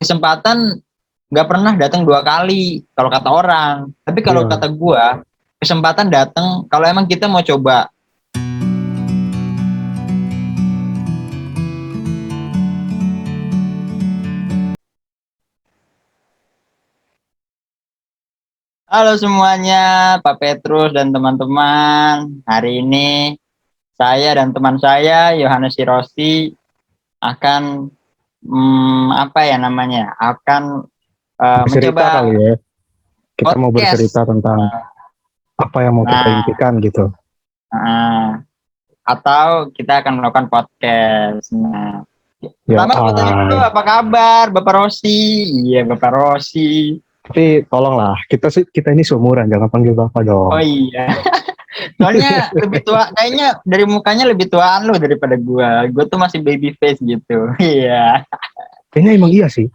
kesempatan nggak pernah datang 2 kali kalau kata orang. Tapi kalau Iya. kata gua, kesempatan datang kalau emang kita mau coba. Halo semuanya, Pak Petrus dan teman-teman. Hari ini saya dan teman saya Yohanes Sirosi akan apa ya namanya? Akan Bercerita kali mencoba ya. Kita mau podcast. bercerita tentang apa yang mau kita Nah, impikan gitu. atau kita akan melakukan podcast. Nah, Ya, pertama gue tanya dulu apa kabar Bapak Rosi? Iya Bapak Rosi. tapi tolonglah, kita ini seumuran, jangan panggil bapak Oh dong. iya. Soalnya lebih tua, kayaknya dari mukanya lebih tuaan lo daripada gua. Gua tuh masih baby face gitu. Iya. Kayaknya emang iya sih.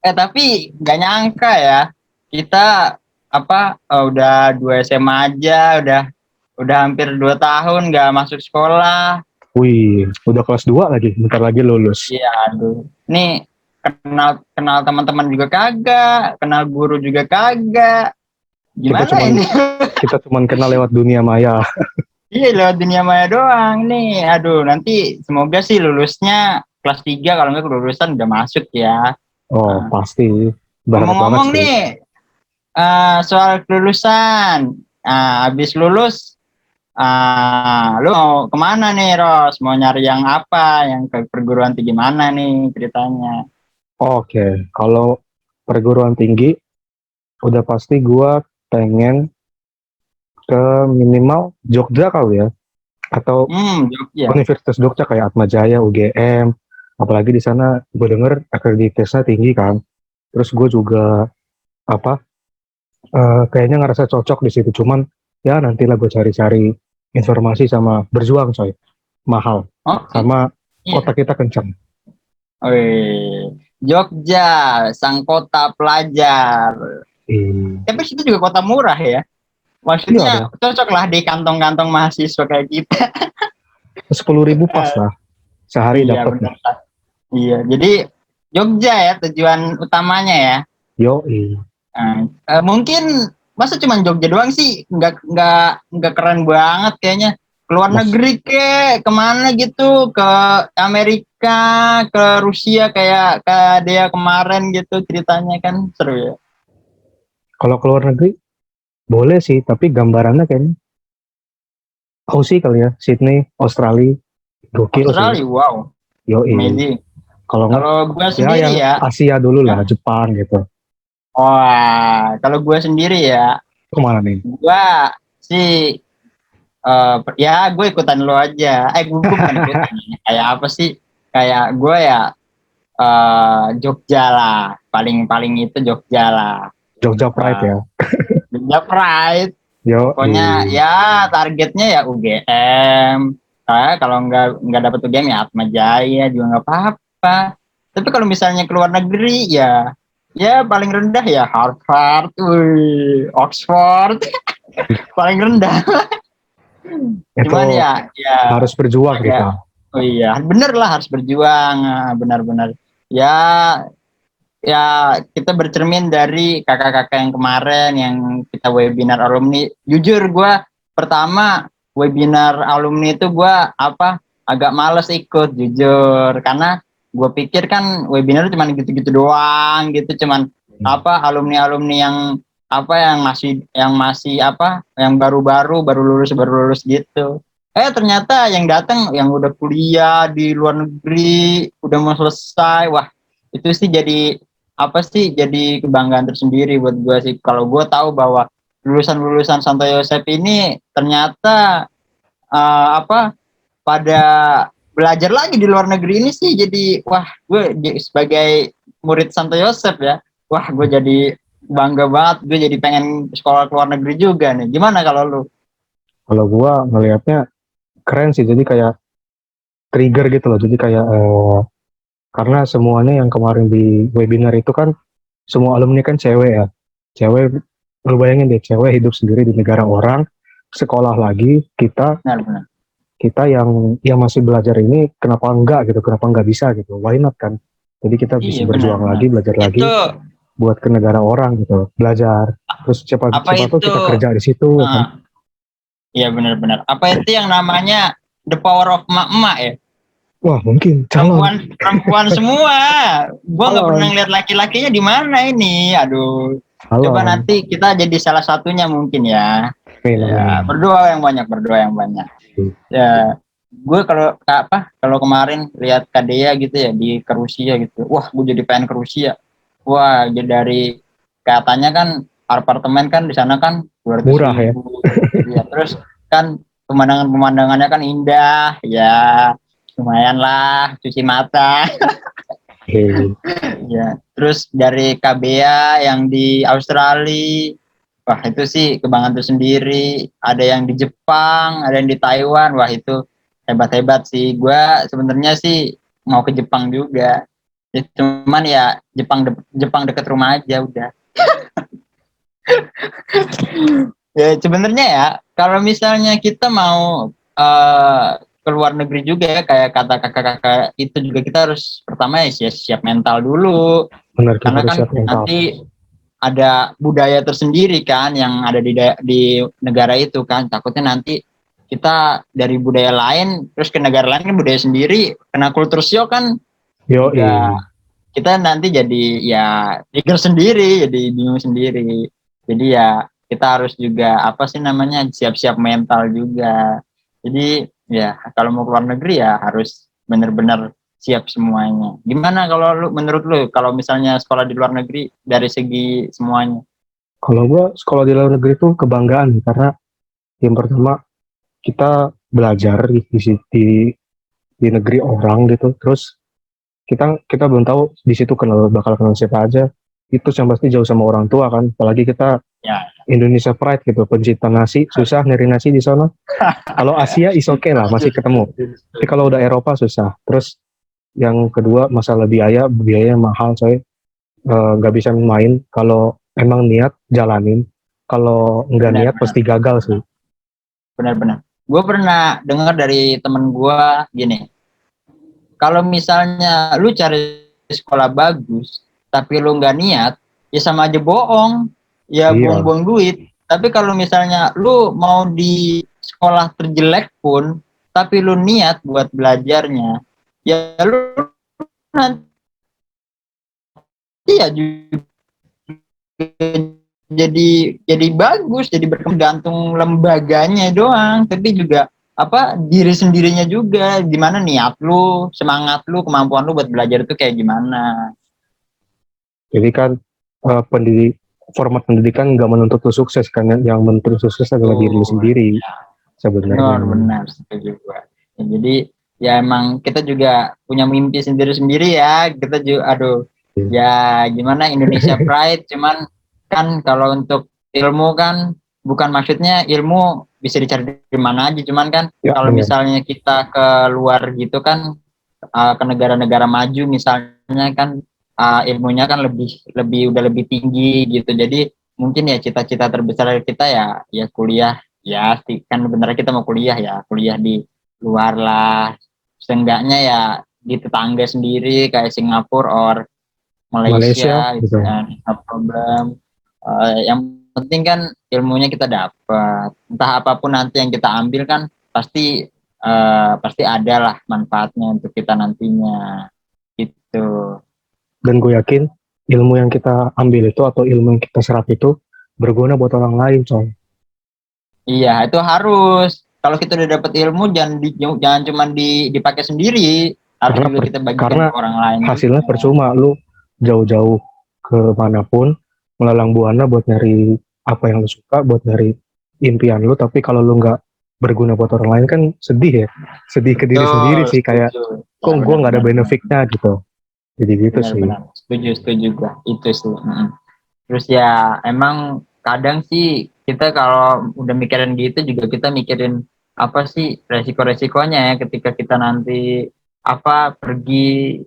Tapi nggak nyangka ya. Kita udah 2 SMA aja, udah hampir 2 tahun nggak masuk sekolah. Wih, udah kelas 2 lagi, bentar lagi lulus. Iya, aduh. Nih kenal kenal teman-teman juga kagak, kenal guru juga kagak. Kita Gimana cuman ini? kita cuman kenal lewat dunia maya. Iya lewat dunia maya doang nih. Aduh, nanti semoga sih lulusnya kelas 3 kalau enggak kelulusan udah masuk ya. Oh, Nah, pasti. Berharap banget ngomong-ngomong sih. nih soal kelulusan. Habis lulus lu mau kemana nih Ros? Mau nyari yang apa? Yang ke perguruan tinggi mana nih ceritanya? Oke, kalau perguruan tinggi, udah pasti gua pengen ke minimal Jogja kali ya. Atau Jogja. Universitas Jogja kayak Atma Jaya, UGM. Apalagi di sana gue denger akreditasnya tinggi kan. Terus gue juga apa kayaknya ngerasa cocok di situ. Cuman ya nantilah gue cari-cari informasi sama berjuang coy. Mahal. Oke. Sama Iya. kota kita kencang. Wih, Jogja, sang kota pelajar. Tapi situ juga kota murah ya. Iya Maksudnya dong. cocok lah di kantong-kantong mahasiswa kayak kita. 10.000 pas lah. Sehari Iya dapat. benar. Iya, jadi Jogja ya tujuan utamanya ya. Yo, Mungkin masa cuma Jogja doang sih, nggak keren banget kayaknya. Keluar mas. negeri kemana gitu, ke Amerika, ke Rusia kayak ke dia kemarin gitu ceritanya kan seru ya. Kalau keluar negeri boleh sih, tapi gambarannya kayaknya Aussie kali ya, Sydney, Australia, gokil sih. Australia, wow, Yo, amazing. kalau nggak Kalau gua ya sendiri yang ya, Asia dulu ya, lah, Jepang gitu. kalau gua sendiri ya, Kemana nih? gua sih ya gue ikutan lo aja. Gue bukan ikutan. Kayak apa sih? Kayak gue ya Jogja lah. Paling paling itu Jogja lah. Jogja Pride ya. Jogja Pride. Yo, Pokoknya ya targetnya ya UGM. Kalau nggak dapat UGM ya Atma Jaya juga nggak apa-apa. Tapi kalau misalnya keluar negeri ya paling rendah ya Harvard, Oxford paling rendah. itu Cuman ya harus berjuang agak, kita. oh iya bener lah harus berjuang. Benar-benar ya kita bercermin dari kakak-kakak yang kemarin yang kita webinar alumni. Jujur gue pertama webinar alumni itu gue agak males ikut jujur karena gue pikir kan webinar cuma gitu-gitu doang gitu, cuman alumni-alumni yang yang masih yang baru lulus gitu. Ternyata yang datang yang udah kuliah di luar negeri udah mau selesai. Wah, itu sih jadi kebanggaan tersendiri buat gue sih kalau gue tahu bahwa lulusan-lulusan Santo Yosef ini ternyata pada belajar lagi di luar negeri ini sih. Jadi wah, gue sebagai murid Santo Yosef ya, wah gue jadi bangga banget, gue jadi pengen sekolah ke luar negeri juga nih. Gimana kalau lu? Kalau gua ngelihatnya keren sih, jadi kayak trigger gitu loh. Jadi kayak karena semuanya yang kemarin di webinar itu kan semua alumni kan cewek ya. Cewek, lu bayangin deh, cewek hidup sendiri di negara orang, sekolah lagi, kita Benar-benar. kita yang masih belajar ini kenapa enggak gitu, kenapa enggak bisa gitu, why not kan. Jadi kita bisa Iya berjuang benar-benar. lagi, belajar lagi Itu buat ke negara orang gitu, belajar. Terus siapa apa siapa tahu itu? kita kerja di situ ya kan. Ah, iya benar-benar. Apa itu yang namanya the power of emak-emak ya? Wah mungkin calon, Perempuan semua. Gua nggak pernah calon, ngeliat laki-lakinya di mana ini. Aduh. Coba calon. nanti kita jadi salah satunya mungkin ya. Amin, Ya, amin. berdoa yang banyak, berdoa yang banyak. Ya, gue kalau kemarin lihat Kadea gitu ya di ke Rusia gitu. Wah, gue jadi pengen ke Rusia. Wah, jadi dari katanya kan apartemen kan di sana kan 200 Murah ya. ribu. Ya, terus kan pemandangannya kan indah. Ya, lumayan lah cuci mata. Oke. Ya, terus dari KBA yang di Australia, wah itu sih kebanggaan tersendiri. Ada yang di Jepang, ada yang di Taiwan, wah itu hebat-hebat sih. Gua sebenarnya sih mau ke Jepang juga. Ya, cuman ya Jepang deket rumah aja udah. Ya sebenarnya ya kalau misalnya kita mau ke luar negeri juga ya kayak kata kakak-kakak itu juga kita harus pertama ya siap mental dulu Benar, kita karena harus kan siap mental. nanti ada budaya tersendiri kan yang ada di negara itu kan takutnya nanti kita dari budaya lain terus ke negara lain kan budaya sendiri kena kultur shock kan Yoi. juga kita nanti jadi ya trigger sendiri jadi bingung sendiri jadi ya kita harus juga apa sih namanya siap-siap mental juga jadi ya kalau mau keluar negeri ya harus benar-benar siap semuanya gimana kalau lu menurut lu kalau misalnya sekolah di luar negeri dari segi semuanya. Kalau gua sekolah di luar negeri tuh kebanggaan karena yang pertama kita belajar di negeri orang gitu. Terus kita belum tahu di situ bakal kenal siapa aja. Itu yang pasti jauh sama orang tua kan. Apalagi kita Ya, Indonesia Pride gitu, pencinta nasi, susah nyari nasi di sana. Kalau Asia is oke lah, masih ketemu. Tapi kalau udah Eropa susah. Terus yang kedua masalah biaya mahal coy. Nggak bisa main. Kalau emang niat jalanin. Kalau nggak niat benar-benar pasti gagal sih. benar-benar gue pernah dengar dari temen gue gini kalau misalnya lu cari sekolah bagus tapi lu nggak niat ya sama aja bohong ya Iya. buang-buang duit tapi kalau misalnya lu mau di sekolah terjelek pun tapi lu niat buat belajarnya ya lu nanti ya juga jadi bagus jadi bergantung lembaganya doang tapi juga apa diri sendirinya juga gimana niat lu semangat lu kemampuan lu buat belajar itu kayak gimana. Jadi kan format pendidikan nggak menuntut lu sukses kan, yang menuntut sukses adalah diri lu Tuh, sendiri ya, sebenarnya. benar setuju gua. Ya, jadi ya emang kita juga punya mimpi sendiri-sendiri ya. Kita juga aduh ya gimana Indonesia Pride cuman kan kalau untuk ilmu kan bukan maksudnya ilmu bisa dicari di mana aja cuman kan Ya kalau benar. misalnya kita ke luar gitu kan ke negara-negara maju misalnya kan ilmunya kan lebih lebih udah lebih tinggi gitu. Jadi mungkin ya cita-cita terbesar kita ya ya kuliah ya kan benar kita mau kuliah ya kuliah di luar lah seenggaknya ya di tetangga sendiri kayak Singapura or Malaysia Malaysia gitu gitu. kan no problem. Yang penting kan ilmunya kita dapat entah apapun nanti yang kita ambil kan pasti ada lah manfaatnya untuk kita nantinya gitu. Dan gue yakin ilmu yang kita ambil itu atau ilmu yang kita serap itu berguna buat orang lain coy. Iya, itu harus. Kalau kita udah dapat ilmu jangan cuma dipakai sendiri, harus Karena juga kita bagikan karena ke orang lain hasilnya juga. percuma lu jauh-jauh ke manapun melalang buana buat nyari apa yang lu suka, buat nyari impian lu, tapi kalau lu nggak berguna buat orang lain kan sedih ya. Sedih ke diri Betul, sendiri sih, kayak setuju. kok Ya gue nggak ada benar-benar benefitnya gitu. Jadi gitu sih. benar-benar setuju gua. Itu sih. Terus ya emang kadang sih kita kalau udah mikirin gitu juga kita mikirin apa sih resiko-resikonya ya ketika kita nanti apa pergi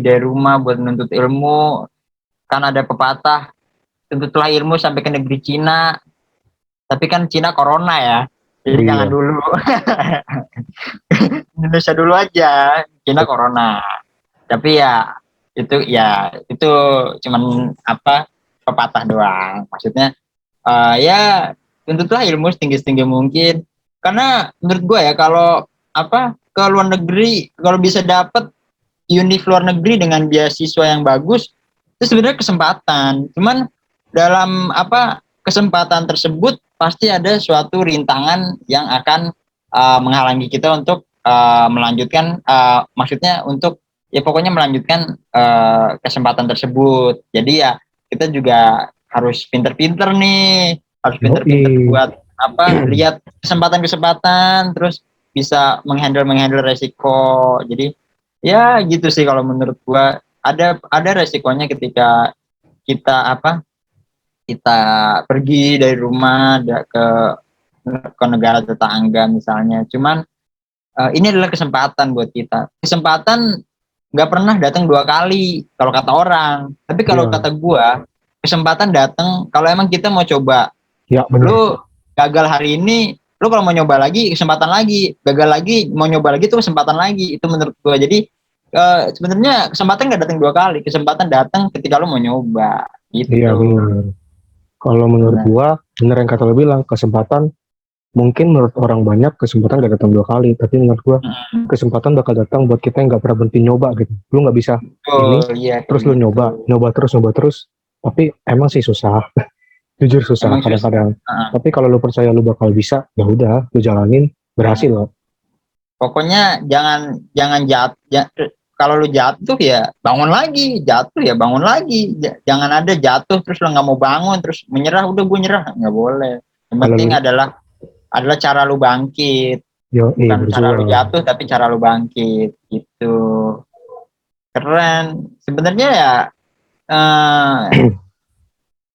dari rumah buat menuntut ilmu kan ada pepatah tuntutlah ilmu sampai ke negeri Cina tapi kan Cina corona ya Oh jadi jangan iya. dulu Indonesia dulu aja Cina corona tapi ya itu cuman apa, pepatah doang. Maksudnya ya tuntutlah ilmu setinggi mungkin. Karena menurut gue ya, kalau apa, ke luar negeri, kalau bisa dapet univ luar negeri dengan beasiswa yang bagus, itu sebenarnya kesempatan. Cuman dalam apa, kesempatan tersebut pasti ada suatu rintangan yang akan menghalangi kita untuk melanjutkan, maksudnya untuk ya pokoknya melanjutkan kesempatan tersebut. Jadi ya kita juga harus pinter-pinter nih, harus pinter-pinter Yoi. buat apa, lihat kesempatan-kesempatan, terus bisa menghandle resiko. Jadi ya gitu sih kalau menurut gua, ada resikonya ketika kita apa, kita pergi dari rumah ke negara tetangga misalnya. Cuman ini adalah kesempatan buat kita. Kesempatan nggak pernah datang dua kali kalau kata orang. Tapi kalau Iya. kata gua, kesempatan datang kalau emang kita mau coba. Ya benar. Lu gagal hari ini, lu kalau mau nyoba lagi kesempatan lagi, gagal lagi mau nyoba lagi tuh kesempatan lagi. Itu menurut gua. Jadi sebenarnya kesempatan nggak datang dua kali, kesempatan datang ketika lu mau nyoba gitu. Iya benar. Kalau menurut gua, bener yang kata lo bilang, kesempatan mungkin menurut orang banyak kesempatan gak datang dua kali, tapi menurut gua kesempatan bakal datang buat kita yang gak pernah berhenti nyoba gitu. Lu nggak bisa ini, Iya, terus lu gitu. nyoba terus. Tapi emang sih susah, jujur susah Emang kadang-kadang. uh, Tapi kalau lu percaya lu bakal bisa, ya udah, lu jalanin, berhasil loh. pokoknya jangan jangan kalau lu jatuh ya bangun lagi, jatuh ya bangun lagi. Jangan ada jatuh terus lu nggak mau bangun, terus menyerah, udah gue nyerah, nggak boleh. Yang Kalau penting lu, adalah cara lu bangkit, bukan cara lu berjuang. jatuh tapi cara lu bangkit gitu. Keren sebenarnya ya. eh,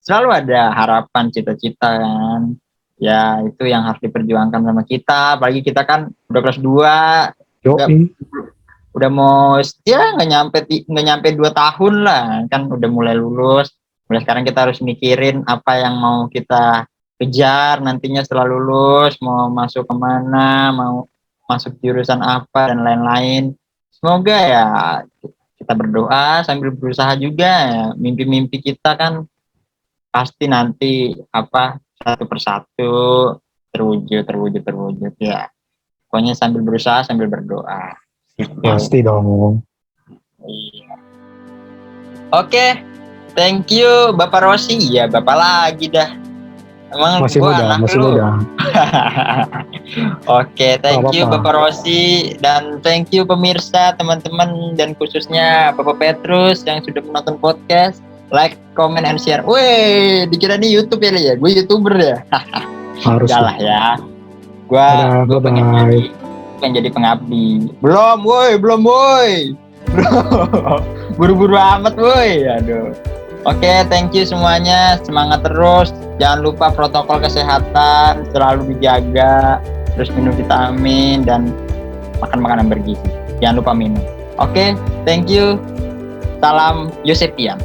Selalu ada harapan, cita-cita kan, ya itu yang harus diperjuangkan sama kita. Apalagi kita kan udah kelas 2, nggak, Yoi, udah mau ya nggak nyampe 2 tahun lah kan, udah mulai lulus. Mulai sekarang kita harus mikirin apa yang mau kita kejar nantinya setelah lulus, mau masuk kemana, mau masuk jurusan apa dan lain-lain. Semoga ya kita berdoa sambil berusaha juga ya, mimpi-mimpi kita kan pasti nanti apa, satu persatu terwujud ya. Pokoknya sambil berusaha sambil berdoa gitu. pasti dong. Iya. Oke, thank you Bapak Rossi. Ya Bapak lagi dah, emang Masih gua muda, anak masih lu. muda. Oke, thank you Apa-apa. Bapak Rossi, dan thank you pemirsa, teman-teman, dan khususnya Bapak Petrus yang sudah menonton podcast. Like, comment, and share. Weh, dikira nih YouTube ya? Gue YouTuber ya? Harus Enggak lah ya. Gue pengen jadi pengabdi. Belum woi. Buru-buru amat woi. Aduh. Oke, thank you semuanya. Semangat terus. Jangan lupa protokol kesehatan selalu dijaga. Terus minum vitamin dan makan makanan bergizi. Jangan lupa minum. Oke, thank you. Salam Yosepian.